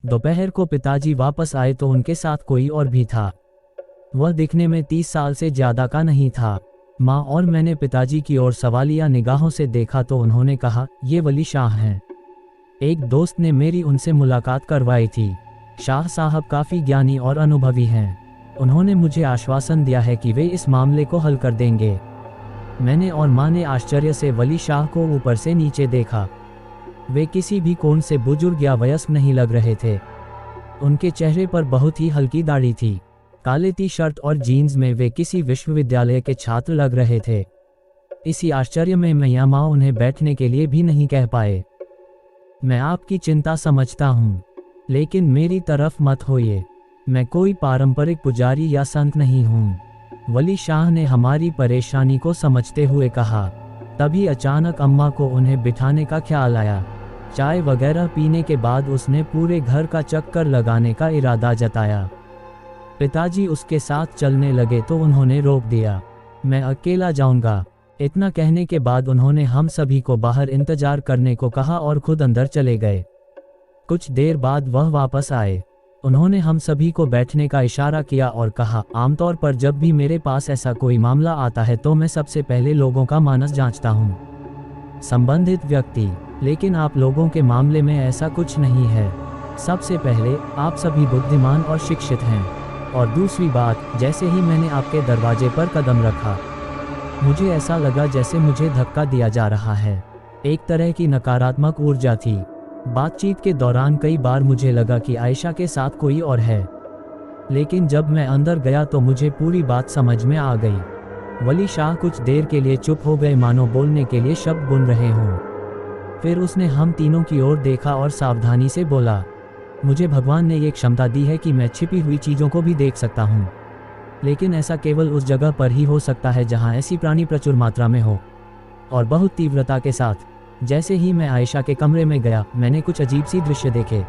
दोपहर को पिताजी वापस आए तो उनके साथ कोई और भी था। वह दिखने में 30 साल से ज्यादा का नहीं था। माँ और मैंने पिताजी की ओर सवालिया निगाहों से देखा तो उन्होंने कहा, ये वली शाह हैं। एक दोस्त ने मेरी उनसे मुलाकात करवाई थी। शाह साहब काफ़ी ज्ञानी और अनुभवी हैं। उन्होंने मुझे आश्वासन दिया है कि वे इस मामले को हल कर देंगे। मैंने और माँ ने आश्चर्य से वली शाह को ऊपर से नीचे देखा। वे किसी भी कोण से बुजुर्ग या वयस्क नहीं लग रहे थे। उनके चेहरे पर बहुत ही हल्की दाढ़ी थी। काले टी शर्ट और जीन्स में वे किसी विश्वविद्यालय के छात्र लग रहे थे। इसी आश्चर्य में मैं या माँ उन्हें बैठने के लिए भी नहीं कह पाए। मैं आपकी चिंता समझता हूँ, लेकिन मेरी तरफ मत होइए। मैं कोई पारंपरिक पुजारी या संत नहीं हूँ। वली शाह ने हमारी परेशानी को समझते हुए कहा। तभी अचानक अम्मा को उन्हें बिठाने का ख्याल आया। चाय वगैरह पीने के बाद उसने पूरे घर का चक्कर लगाने का इरादा जताया। पिताजी उसके साथ चलने लगे तो उन्होंने रोक दिया। मैं अकेला जाऊंगा। इतना कहने के बाद उन्होंने हम सभी को बाहर इंतजार करने को कहा और खुद अंदर चले गए। कुछ देर बाद वह वापस आए। उन्होंने हम सभी को बैठने का इशारा किया और कहा, आमतौर पर जब भी मेरे पास ऐसा कोई मामला आता है तो मैं सबसे पहले लोगों का मानस जांचता हूँ। संबंधित व्यक्ति, लेकिन आप लोगों के मामले में ऐसा कुछ नहीं है। सबसे पहले, आप सभी बुद्धिमान और शिक्षित हैं। और दूसरी बात, जैसे ही मैंने आपके दरवाजे पर कदम रखा, मुझे ऐसा लगा जैसे मुझे धक्का दिया जा रहा है। एक तरह की नकारात्मक ऊर्जा थी। बातचीत के दौरान कई बार मुझे लगा कि आयशा के साथ कोई और है, लेकिन जब मैं अंदर गया तो मुझे पूरी बात समझ में आ गई। वली शाह कुछ देर के लिए चुप हो गए, मानो बोलने के लिए शब्द बुन रहे हों। फिर उसने हम तीनों की ओर देखा और सावधानी से बोला, मुझे भगवान ने ये क्षमता दी है कि मैं छिपी हुई चीज़ों को भी देख सकता हूँ, लेकिन ऐसा केवल उस जगह पर ही हो सकता है जहाँ ऐसी प्राणी प्रचुर मात्रा में हो और बहुत तीव्रता के साथ। जैसे ही मैं आयशा के कमरे में गया, मैंने कुछ अजीब सी दृश्य देखे।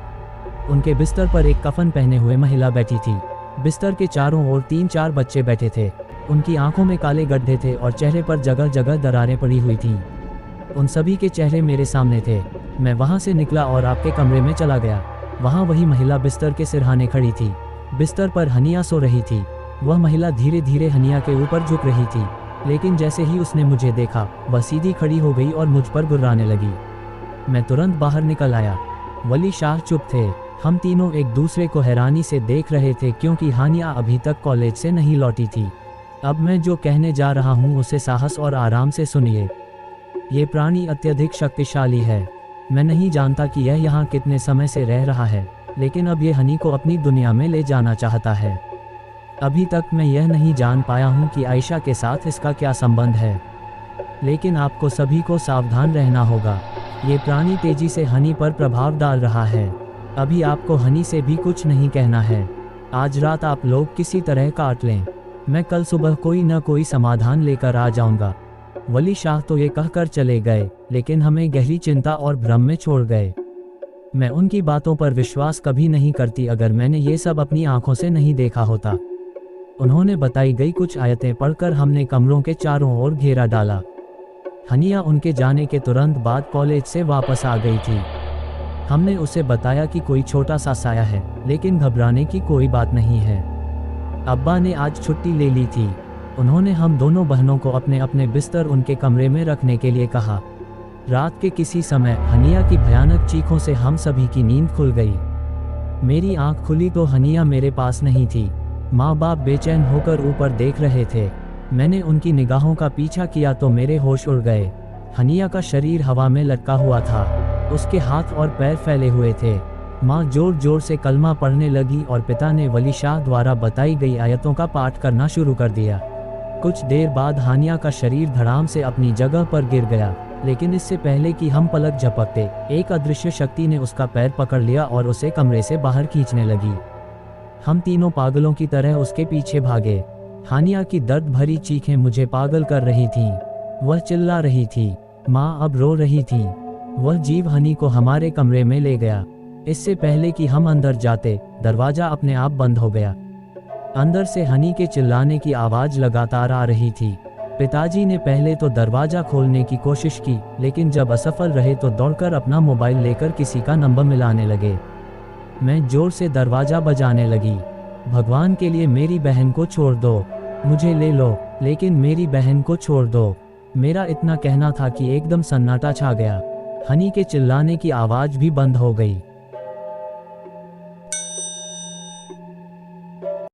उनके बिस्तर पर एक कफन पहने हुए महिला बैठी थी। बिस्तर के चारों ओर 3-4 बच्चे बैठे थे। उनकी आंखों में काले गड्ढे थे और चेहरे पर जगह जगह दरारें पड़ी हुई थीं। उन सभी के चेहरे मेरे सामने थे। मैं वहाँ से निकला और आपके कमरे में चला गया। वहाँ वही महिला बिस्तर के सिरहाने खड़ी थी। बिस्तर पर हनिया सो रही थी। वह महिला धीरे धीरे हनिया के ऊपर झुक रही थी, लेकिन जैसे ही उसने मुझे देखा, वह सीधी खड़ी हो गई और मुझ पर गुर्राने लगी। मैं तुरंत बाहर निकल आया। वली शाह चुप थे। हम तीनों एक दूसरे को हैरानी से देख रहे थे, क्योंकि हानिया अभी तक कॉलेज से नहीं लौटी थी। अब मैं जो कहने जा रहा हूँ उसे साहस और आराम से सुनिए। ये प्राणी अत्यधिक शक्तिशाली है। मैं नहीं जानता कि यह यहाँ कितने समय से रह रहा है, लेकिन अब ये हनी को अपनी दुनिया में ले जाना चाहता है। अभी तक मैं यह नहीं जान पाया हूँ कि आयशा के साथ इसका क्या संबंध है, लेकिन आपको सभी को सावधान रहना होगा। ये प्राणी तेजी से हनी पर प्रभाव डाल रहा है। अभी आपको हनी से भी कुछ नहीं कहना है। आज रात आप लोग किसी तरह काट लें। मैं कल सुबह कोई न कोई समाधान लेकर आ जाऊंगा। वली शाह तो ये कहकर चले गए, लेकिन हमें गहरी चिंता और भ्रम में छोड़ गए। मैं उनकी बातों पर विश्वास कभी नहीं करती अगर मैंने ये सब अपनी आंखों से नहीं देखा होता। उन्होंने बताई गई कुछ आयतें पढ़कर हमने कमरों के चारों ओर घेरा डाला। हनिया उनके जाने के तुरंत बाद कॉलेज से वापस आ गई थी। हमने उसे बताया कि कोई छोटा सा साया है, लेकिन घबराने की कोई बात नहीं है। अब्बा ने आज छुट्टी ले ली थी। उन्होंने हम दोनों बहनों को अपने अपने बिस्तर उनके कमरे में रखने के लिए कहा। रात के किसी समय हनिया की भयानक चीखों से हम सभी की नींद खुल गई। मेरी आंख खुली तो हनिया मेरे पास नहीं थी। माँ बाप बेचैन होकर ऊपर देख रहे थे। मैंने उनकी निगाहों का पीछा किया तो मेरे होश उड़ गए। हनिया का शरीर हवा में लटका हुआ था। उसके हाथ और पैर फैले हुए थे। माँ जोर जोर से कलमा पढ़ने लगी और पिता ने वली शाह द्वारा बताई गई आयतों का पाठ करना शुरू कर दिया। कुछ देर बाद हानिया का शरीर धड़ाम से अपनी जगह पर गिर गया, लेकिन इससे पहले कि हम पलक झपकते, एक अदृश्य शक्ति ने उसका पैर पकड़ लिया और उसे कमरे से बाहर खींचने लगी। हम तीनों पागलों की तरह उसके पीछे भागे। हानिया की दर्द भरी चीखें मुझे पागल कर रही थीं। वह चिल्ला रही थी। माँ अब रो रही थी। वह जीव हनी को हमारे कमरे में ले गया। इससे पहले कि हम अंदर जाते, दरवाजा अपने आप बंद हो गया। अंदर से हनी के चिल्लाने की आवाज़ लगातार आ रही थी। पिताजी ने पहले तो दरवाज़ा खोलने की कोशिश की, लेकिन जब असफल रहे तो दौड़कर अपना मोबाइल लेकर किसी का नंबर मिलाने लगे। मैं जोर से दरवाज़ा बजाने लगी। भगवान के लिए मेरी बहन को छोड़ दो, मुझे ले लो, लेकिन मेरी बहन को छोड़ दो। मेरा इतना कहना था कि एकदम सन्नाटा छा गया। हनी के चिल्लाने की आवाज़ भी बंद हो गई।